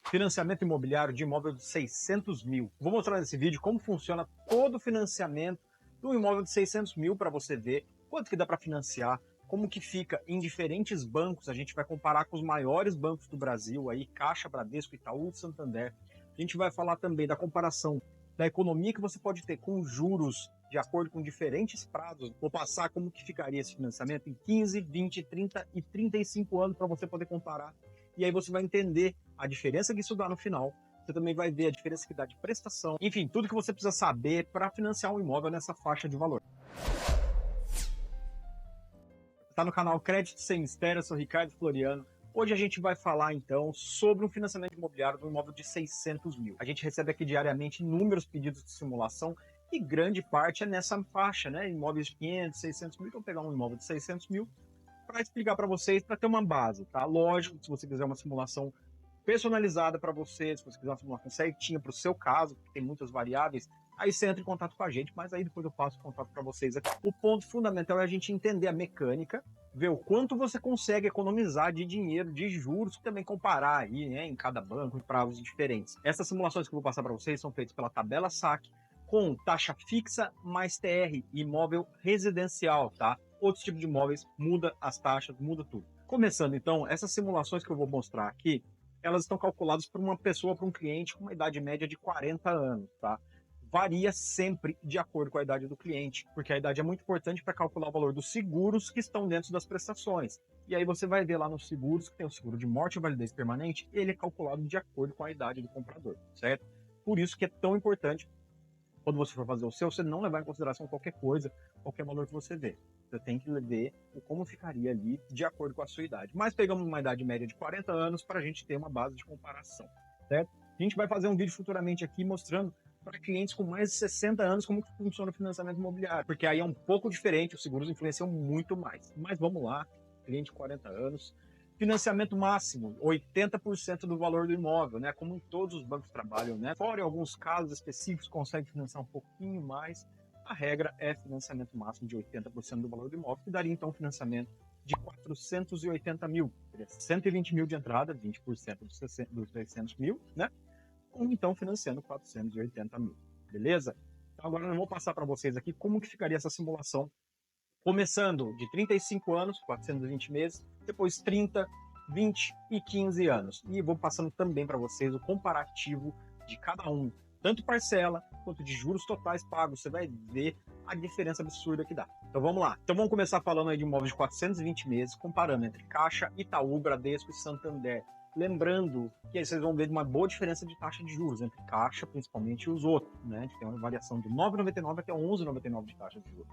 Financiamento imobiliário de imóvel de 600 mil. Vou mostrar nesse vídeo como funciona todo o financiamento do imóvel de 600 mil para você ver quanto que dá para financiar, como que fica em diferentes bancos. A gente vai comparar com os maiores bancos do Brasil, aí Caixa, Bradesco, Itaú, Santander. A gente vai falar também da comparação da economia que você pode ter com juros de acordo com diferentes prazos. Vou passar como que ficaria esse financiamento em 15, 20, 30 e 35 anos para você poder comparar. E aí você vai entender a diferença que isso dá no final. Você também vai ver a diferença que dá de prestação. Enfim, tudo que você precisa saber para financiar um imóvel nessa faixa de valor. Está no canal Crédito Sem Mistério, eu sou Ricardo Floriano. Hoje a gente vai falar então sobre um financiamento imobiliário de um imóvel de 600 mil. A gente recebe aqui diariamente inúmeros pedidos de simulação e grande parte é nessa faixa, né? Imóveis de 500, 600 mil. Então, pegar um imóvel de 600 mil para explicar para vocês, para ter uma base, tá? Lógico, se você quiser uma simulação personalizada para você, se você quiser uma simulação certinha para o seu caso, porque tem muitas variáveis, aí você entra em contato com a gente, mas aí depois eu passo o contato para vocês aqui. O ponto fundamental é a gente entender a mecânica, ver o quanto você consegue economizar de dinheiro, de juros, e também comparar aí, né, em cada banco, em prazos diferentes. Essas simulações que eu vou passar para vocês são feitas pela tabela SAC, com taxa fixa mais TR, imóvel residencial, tá? Outros tipos de imóveis, muda as taxas, muda tudo. Começando então, essas simulações que eu vou mostrar aqui, elas estão calculadas por uma pessoa, para um cliente com uma idade média de 40 anos, tá? Varia sempre de acordo com a idade do cliente, porque a idade é muito importante para calcular o valor dos seguros que estão dentro das prestações. E aí você vai ver lá nos seguros que tem o seguro de morte e validez permanente, ele é calculado de acordo com a idade do comprador, certo? Por isso que é tão importante, quando você for fazer o seu, você não levar em consideração qualquer coisa, qualquer valor que você vê. Você tem que ver como ficaria ali de acordo com a sua idade. Mas pegamos uma idade média de 40 anos para a gente ter uma base de comparação, certo? A gente vai fazer um vídeo futuramente aqui mostrando para clientes com mais de 60 anos como que funciona o financiamento imobiliário, porque aí é um pouco diferente, os seguros influenciam muito mais. Mas vamos lá, cliente de 40 anos, financiamento máximo, 80% do valor do imóvel, né? Como todos os bancos trabalham, né? Fora em alguns casos específicos, consegue financiar um pouquinho mais. A regra é financiamento máximo de 80% do valor do imóvel, que daria então um financiamento de 480 mil. 120 mil de entrada, 20% dos 600 mil, né? Ou então financiando 480 mil, beleza? Então agora eu vou passar para vocês aqui como que ficaria essa simulação, começando de 35 anos, 420 meses, depois 30, 20 e 15 anos. E vou passando também para vocês o comparativo de cada um, tanto parcela quanto de juros totais pagos. Você vai ver a diferença absurda que dá. Então vamos lá. Então vamos começar falando aí de imóveis de 420 meses, comparando entre Caixa, Itaú, Bradesco e Santander. Lembrando que aí vocês vão ver uma boa diferença de taxa de juros entre Caixa, principalmente, e os outros, né? A gente tem uma variação de 9,99 até 11,99 de taxa de juros.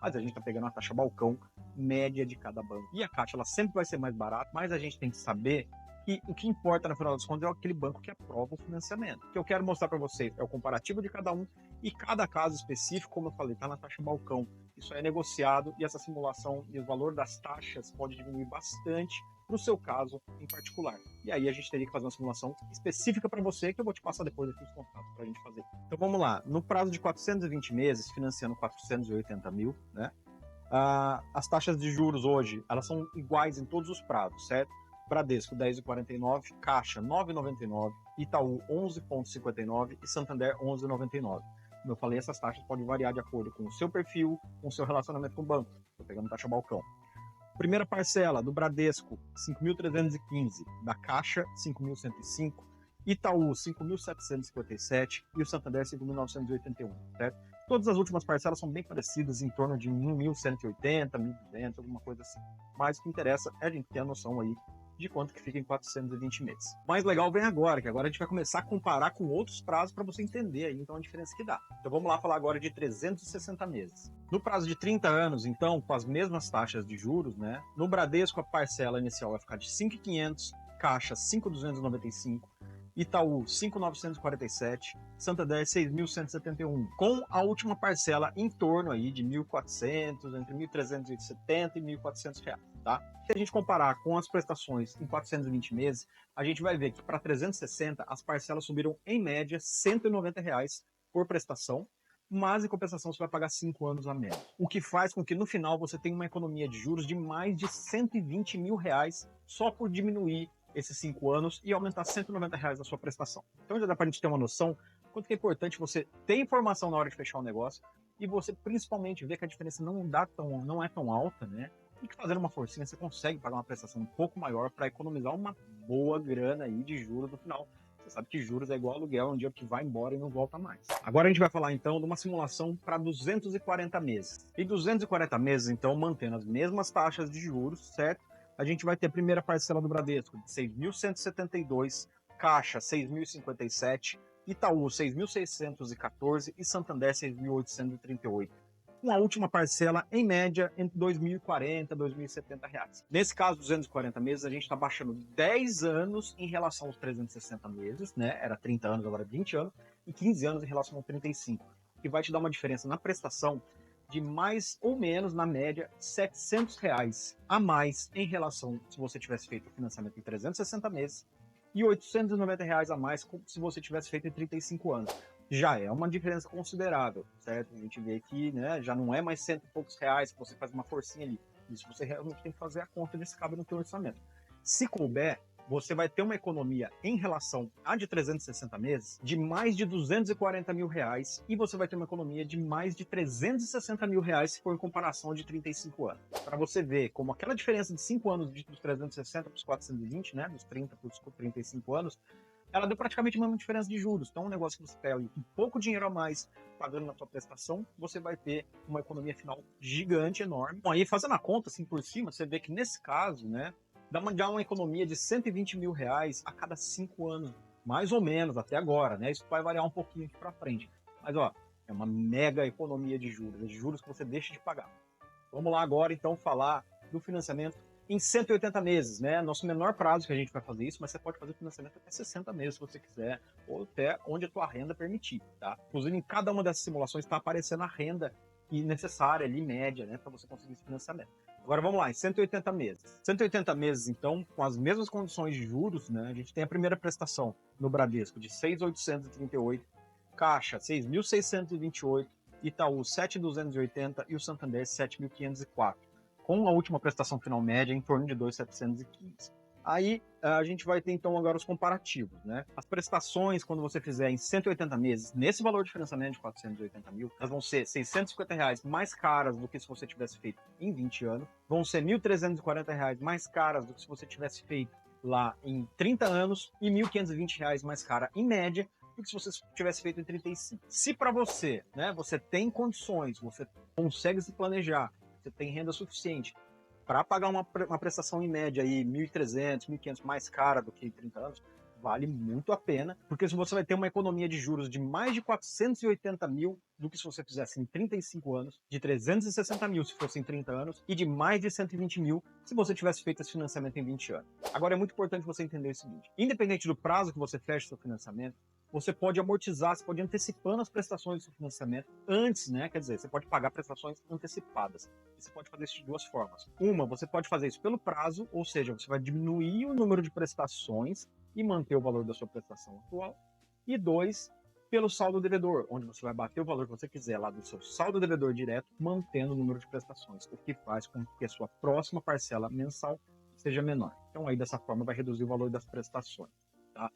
Mas a gente está pegando a taxa balcão média de cada banco. E a Caixa, ela sempre vai ser mais barata, mas a gente tem que saber que o que importa, no final das contas, é aquele banco que aprova o financiamento. O que eu quero mostrar para vocês é o comparativo de cada um e cada caso específico, como eu falei, está na taxa balcão. Isso é negociado e essa simulação e o valor das taxas pode diminuir bastante para o seu caso em particular. E aí a gente teria que fazer uma simulação específica para você, que eu vou te passar depois aqui os contatos para a gente fazer. Então vamos lá, no prazo de 420 meses, financiando 480 mil, né? As taxas de juros hoje, elas são iguais em todos os prazos, certo? Bradesco 10,49, Caixa 9,99, Itaú 11,59 e Santander 11,99. Como eu falei, essas taxas podem variar de acordo com o seu perfil, com o seu relacionamento com o banco. Estou pegando taxa balcão. Primeira parcela do Bradesco, 5.315, da Caixa, 5.105, Itaú, 5.757 e o Santander, 5.981, certo? Todas as últimas parcelas são bem parecidas, em torno de 1.180, 1.200, alguma coisa assim. Mas o que interessa é a gente ter a noção aí de quanto que fica em 420 meses. O mais legal vem agora, que agora a gente vai começar a comparar com outros prazos para você entender aí, então, a diferença que dá. Então vamos lá falar agora de 360 meses. No prazo de 30 anos, então, com as mesmas taxas de juros, né? No Bradesco, a parcela inicial vai ficar de 5.500, Caixa 5.295, Itaú 5.947, Santander 6.171, com a última parcela em torno aí de 1.400, entre 1.370 e 1.400 reais, tá? Se a gente comparar com as prestações em 420 meses, a gente vai ver que para 360 as parcelas subiram em média 190 reais por prestação, mas em compensação você vai pagar 5 anos a menos. O que faz com que no final você tenha uma economia de juros de mais de 120 mil reais só por diminuir esses 5 anos e aumentar R$ 190 a sua prestação. Então já dá para a gente ter uma noção quanto que é importante você ter informação na hora de fechar o negócio e você principalmente ver que a diferença não é tão alta, né? E que fazendo uma forcinha você consegue pagar uma prestação um pouco maior para economizar uma boa grana aí de juros no final. Você sabe que juros é igual aluguel, é um dinheiro que vai embora e não volta mais. Agora a gente vai falar então de uma simulação para 240 meses. E 240 meses, então, mantendo as mesmas taxas de juros, certo? A gente vai ter a primeira parcela do Bradesco de 6.172, Caixa 6.057, Itaú 6.614 e Santander 6.838. Com a última parcela, em média, entre R$ 2.040 e R$ 2.070. Nesse caso, 240 meses, a gente está baixando 10 anos em relação aos 360 meses, né? Era 30 anos, agora 20 anos, e 15 anos em relação aos 35, que vai te dar uma diferença na prestação de mais ou menos, na média, R$ 700 a mais em relação se você tivesse feito o financiamento em 360 meses e R$ 890 a mais se você tivesse feito em 35 anos. Já é uma diferença considerável, certo? A gente vê que, né, já não é mais cento e poucos reais que você faz uma forcinha ali. Isso você realmente tem que fazer a conta de se cabe no teu orçamento. Se couber, você vai ter uma economia em relação à de 360 meses de mais de R$ 240 mil e você vai ter uma economia de mais de R$ 360 mil se for em comparação de 35 anos. Para você ver como aquela diferença de 5 anos dos 360 para os 420, né, dos 30 para os 35 anos, ela deu praticamente a mesma diferença de juros. Então, um negócio que você pega com pouco dinheiro a mais pagando na sua prestação, você vai ter uma economia final gigante, enorme. Bom, aí fazendo a conta assim por cima, você vê que nesse caso, né, dá uma economia de R$ 120 mil a cada 5 anos, mais ou menos, até agora, né? Isso vai variar um pouquinho aqui para frente. Mas, ó, é uma mega economia de juros que você deixa de pagar. Vamos lá agora, então, falar do financiamento em 180 meses, né? Nosso menor prazo que a gente vai fazer isso, mas você pode fazer financiamento até 60 meses, se você quiser, ou até onde a tua renda permitir, tá? Inclusive, em cada uma dessas simulações está aparecendo a renda necessária ali, média, né, para você conseguir esse financiamento. Agora vamos lá, em 180 meses. 180 meses, então, com as mesmas condições de juros, né, a gente tem a primeira prestação no Bradesco de 6.838, Caixa 6.628, Itaú 7.280 e o Santander 7.504, com a última prestação final média em torno de 2.715. Aí a gente vai ter então agora os comparativos, né? As prestações, quando você fizer em 180 meses, nesse valor de financiamento de 480 mil, elas vão ser R$ 650 mais caras do que se você tivesse feito em 20 anos, vão ser R$ 1.340 mais caras do que se você tivesse feito lá em 30 anos e R$ 1.520 mais cara em média do que se você tivesse feito em 35. Se para você, né, você tem condições, você consegue se planejar, você tem renda suficiente para pagar uma prestação em média aí 1.300, 1.500 mais cara do que em 30 anos, vale muito a pena, porque se você vai ter uma economia de juros de mais de 480 mil do que se você fizesse em 35 anos, de 360 mil se fosse em 30 anos, e de mais de 120 mil se você tivesse feito esse financiamento em 20 anos. Agora é muito importante você entender o seguinte, independente do prazo que você feche o seu financiamento, você pode amortizar, você pode ir antecipando as prestações do seu financiamento antes, né? Quer dizer, você pode pagar prestações antecipadas. E você pode fazer isso de duas formas. Uma, você pode fazer isso pelo prazo, ou seja, você vai diminuir o número de prestações e manter o valor da sua prestação atual. E dois, pelo saldo devedor, onde você vai bater o valor que você quiser lá do seu saldo devedor direto, mantendo o número de prestações, o que faz com que a sua próxima parcela mensal seja menor. Então aí dessa forma vai reduzir o valor das prestações, tá?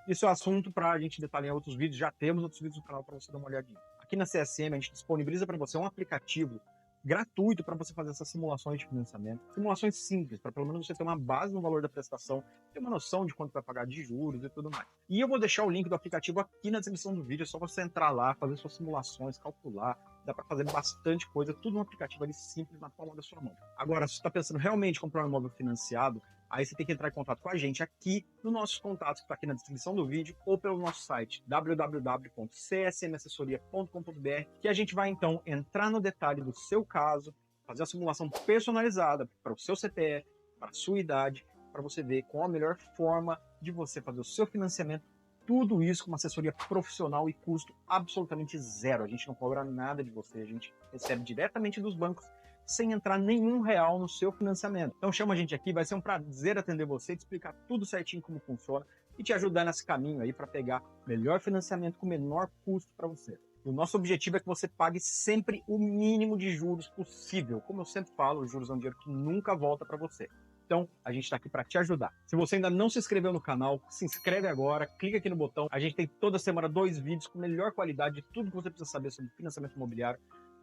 Isso é assunto para a gente detalhar em outros vídeos. Já temos outros vídeos no canal para você dar uma olhadinha. Aqui na CSM a gente disponibiliza para você um aplicativo gratuito para você fazer essas simulações de financiamento. Simulações simples, para pelo menos você ter uma base no valor da prestação, ter uma noção de quanto vai pagar de juros e tudo mais. E eu vou deixar o link do aplicativo aqui na descrição do vídeo, é só você entrar lá, fazer suas simulações, calcular. Dá para fazer bastante coisa, tudo no aplicativo ali simples na palma da sua mão. Agora, se você está pensando realmente em comprar um imóvel financiado, aí você tem que entrar em contato com a gente aqui nos nossos contatos que está aqui na descrição do vídeo ou pelo nosso site www.csmassessoria.com.br, que a gente vai então entrar no detalhe do seu caso, fazer a simulação personalizada para o seu CPF, para a sua idade, para você ver qual a melhor forma de você fazer o seu financiamento. Tudo isso com uma assessoria profissional e custo absolutamente zero. A gente não cobra nada de você, a gente recebe diretamente dos bancos sem entrar nenhum real no seu financiamento. Então chama a gente aqui, vai ser um prazer atender você, te explicar tudo certinho como funciona e te ajudar nesse caminho aí para pegar melhor financiamento com menor custo para você. O nosso objetivo é que você pague sempre o mínimo de juros possível. Como eu sempre falo, os juros é um dinheiro que nunca volta para você. Então, a gente está aqui para te ajudar. Se você ainda não se inscreveu no canal, se inscreve agora, clica aqui no botão. A gente tem toda semana 2 vídeos com melhor qualidade de tudo que você precisa saber sobre financiamento imobiliário.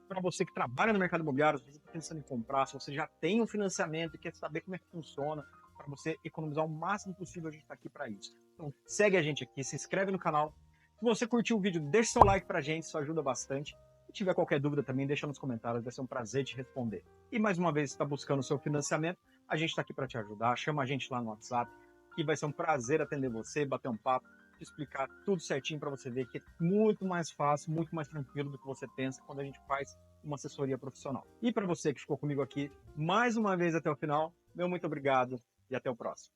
Para você que trabalha no mercado imobiliário, se você está pensando em comprar, se você já tem um financiamento e quer saber como é que funciona, para você economizar o máximo possível, a gente está aqui para isso. Então, segue a gente aqui, se inscreve no canal. Se você curtiu o vídeo, deixa seu like para a gente, isso ajuda bastante. Se tiver qualquer dúvida também, deixa nos comentários, vai ser um prazer te responder. E mais uma vez, se está buscando o seu financiamento, a gente está aqui para te ajudar. Chama a gente lá no WhatsApp, que vai ser um prazer atender você, bater um papo, te explicar tudo certinho para você ver que é muito mais fácil, muito mais tranquilo do que você pensa quando a gente faz uma assessoria profissional. E para você que ficou comigo aqui mais uma vez até o final, meu muito obrigado e até o próximo.